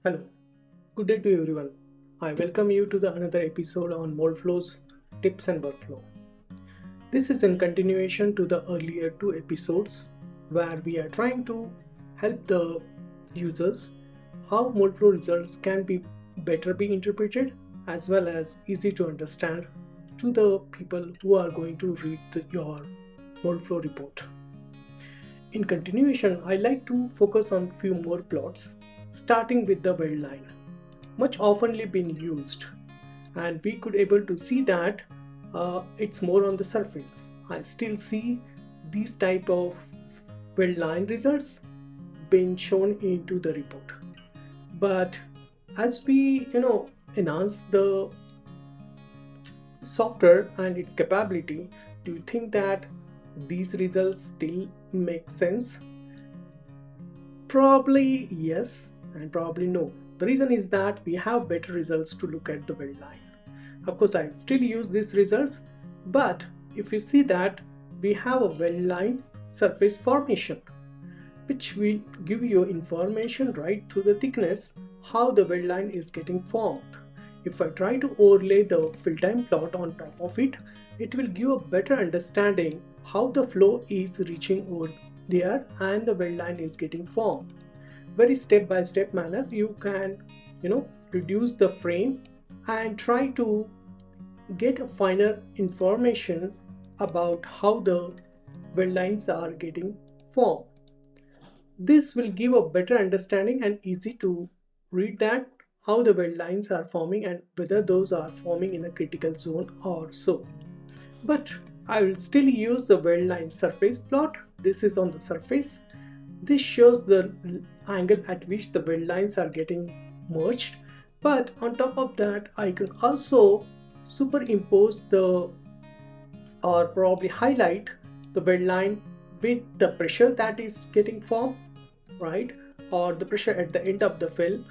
Hello, good day to everyone. I welcome you to the another episode on Moldflow's tips and workflow. This is in continuation to the earlier two episodes where we are trying to help the users how Moldflow results can be better be interpreted as well as easy to understand to the people who are going to read your Moldflow report. In continuation, I like to focus on few more plots starting with the weld line much oftenly been used, and we could able to see that it's more on the surface. I still see these type of well line results being shown into the report, but as we enhance the software and its capability, do you think that these results still make sense? Probably yes, and probably no. The reason is that we have better results to look at the weld line. Of course, I still use these results, but if you see that we have a weld line surface formation, which will give you information right through the thickness how the weld line is getting formed. If I try to overlay the fill time plot on top of it, it will give a better understanding how the flow is reaching over there and the weld line is getting formed. Very step by step manner you can reduce the frame and try to get a finer information about how the weld lines are getting formed. This will give a better understanding and easy to read that how the weld lines are forming and whether those are forming in a critical zone or so. But I will still use the weld line surface plot. This is on the surface. This shows the angle at which the weld lines are getting merged. But on top of that, I can also superimpose the or probably highlight the weld line with the pressure that is getting formed, right? Or the pressure at the end of the fill,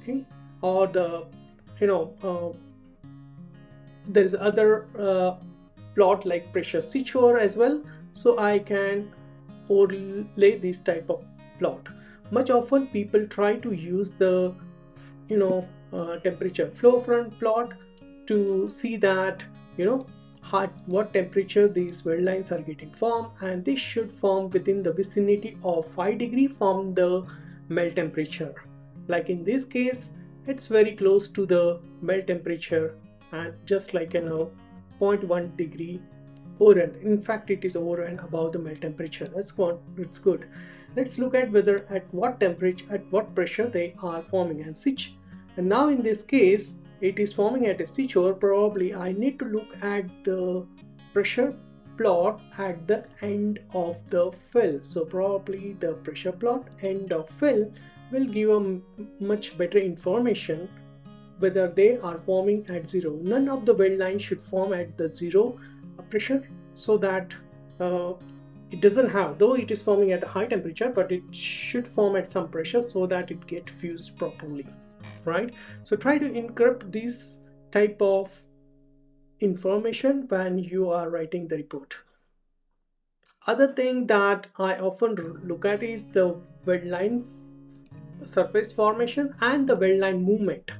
okay? Or the you know there is other plot like pressure switchover as well, so I can overlay this type of plot. Much often people try to use the temperature flow front plot to see that what temperature these weld lines are getting formed, and this should form within the vicinity of 5 degree from the melt temperature. Like in this case, it's very close to the melt temperature and just like zero point 0.1 degree over and in fact it is over and above the melt temperature. That's what it's good. Let's look at whether at what temperature, at what pressure they are forming and switch. And now in this case it is forming at a switchover. Probably I need to look at the pressure plot at the end of the fill. So probably the pressure plot end of fill will give a much better information whether they are forming at zero. None of the weld lines should form at the zero pressure, so that it doesn't have, though it is forming at a high temperature, but it should form at some pressure so that it get fused properly, right? So try to incorporate this type of information when you are writing the report. Other thing that I often look at is the weld line surface formation and the weld line movement.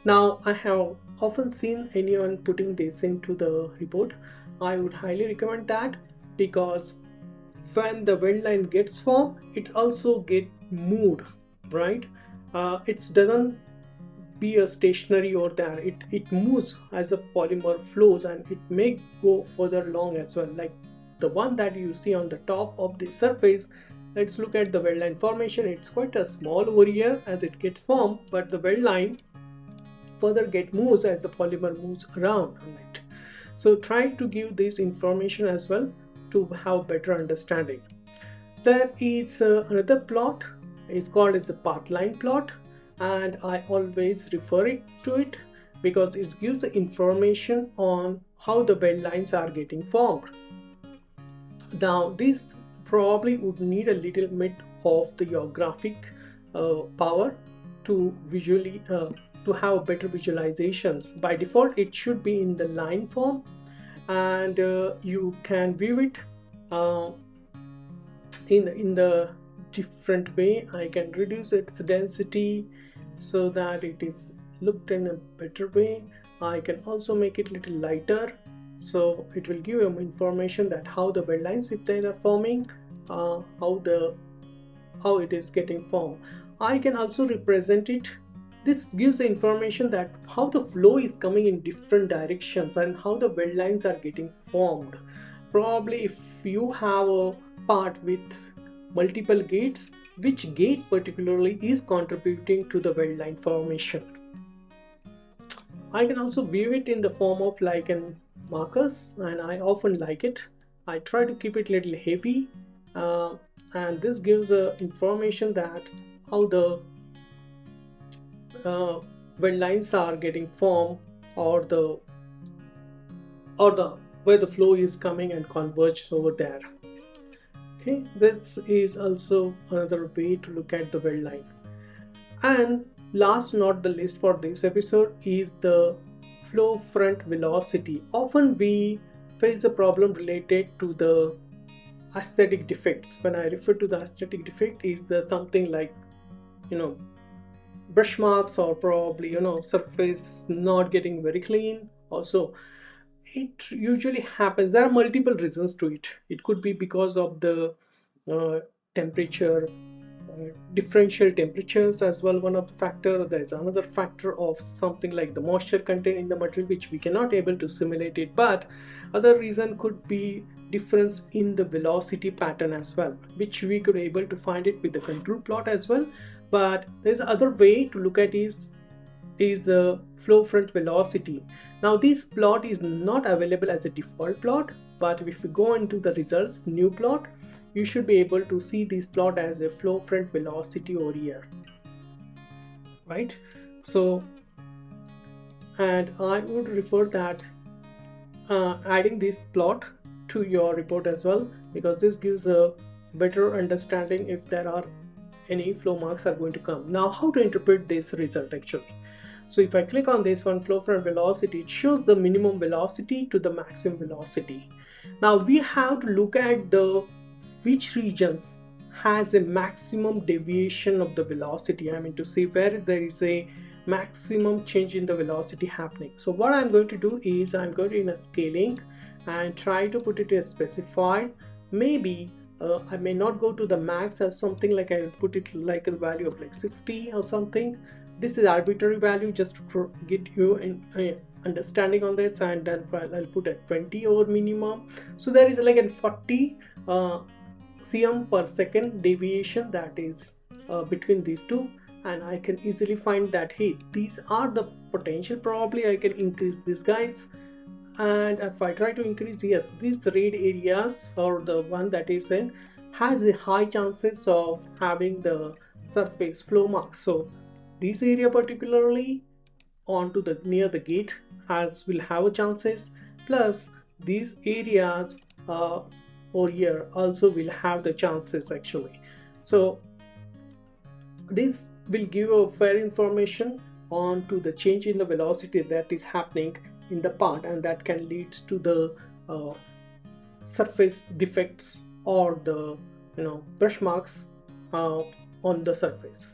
Now I have often seen anyone putting this into the report. I would highly recommend that, because when the weld line gets formed, it also get moved, right? It doesn't be a stationary over there. It moves as a polymer flows, and it may go further along as well, like the one that you see on the top of the surface. Let's look at the weld line formation. It's quite a small over here as it gets formed, but the weld line further get moves as the polymer moves around on it. So try to give this information as well to have better understanding. There is another plot. It's called as the pathline plot, and I always refer it to it because it gives the information on how the weld lines are getting formed. Now this probably would need a little bit of the your graphic power to visually to have better visualizations. By default it should be in the line form, and you can view it uh, in the different way. I can reduce its density so that it is looked in a better way. I can also make it little lighter, so it will give you information that how the weld lines, if they are forming, how it is getting formed. I can also represent it. This gives the information that how the flow is coming in different directions and how the weld lines are getting formed. Probably if you have a part with multiple gates, which gate particularly is contributing to the weld line formation. I can also view it in the form of like an markers, and I often like it. I try to keep it little heavy, uh, and this gives information that how the weld lines are getting formed, or the where the flow is coming and converges over there. Okay, this is also another way to look at the weld line. And last not the least for this episode is the flow front velocity. Often we face a problem related to the aesthetic defects. When I refer to the aesthetic defect, is the something like, you know, brush marks, or probably, surface not getting very clean. Also, it usually happens. There are multiple reasons to it. It could be because of the temperature, differential temperatures as well. One of the factor, there is another factor of something like the moisture content in the material, which we cannot able to simulate it. But other reason could be difference in the velocity pattern as well, which we could able to find it with the control plot as well. But there's other way to look at is the flow front velocity. Now this plot is not available as a default plot, but if we go into the results new plot, you should be able to see this plot as a flow front velocity over here, right? So, and I would refer that adding this plot to your report as well, because this gives a better understanding if there are any flow marks are going to come. Now how to interpret this result actually? So if I click on this one, flow front velocity, it shows the minimum velocity to the maximum velocity. Now we have to look at the which regions has a maximum deviation of the velocity. I mean to see where there is a maximum change in the velocity happening. So what I'm going to do is I'm going to in a scaling and try to put it as specified. Maybe I may not go to the max as something like I will put it like a value of like 60 or something. This is arbitrary value just to get you an understanding on this, and then I'll put at 20 over minimum. So there is like a 40 cm per second deviation that is between these two, and I can easily find that hey, these are the potential. Probably I can increase these guys, and if I try to increase, yes, these red areas or the one that is in has a high chances of having the surface flow marks. So this area particularly onto the near the gate has will have a chances, plus these areas over here also will have the chances actually. So this will give a fair information on to the change in the velocity that is happening in the part, and that can lead to the uh, surface defects or the brush marks on the surface.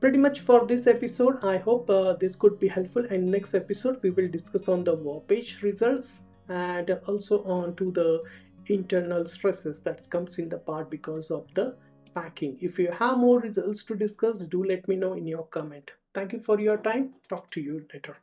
Pretty much for this episode, I hope this could be helpful, and next episode we will discuss on the warpage results and also on to the internal stresses that comes in the part because of the packing. If you have more results to discuss, do let me know in your comment. Thank you for your time. Talk to you later.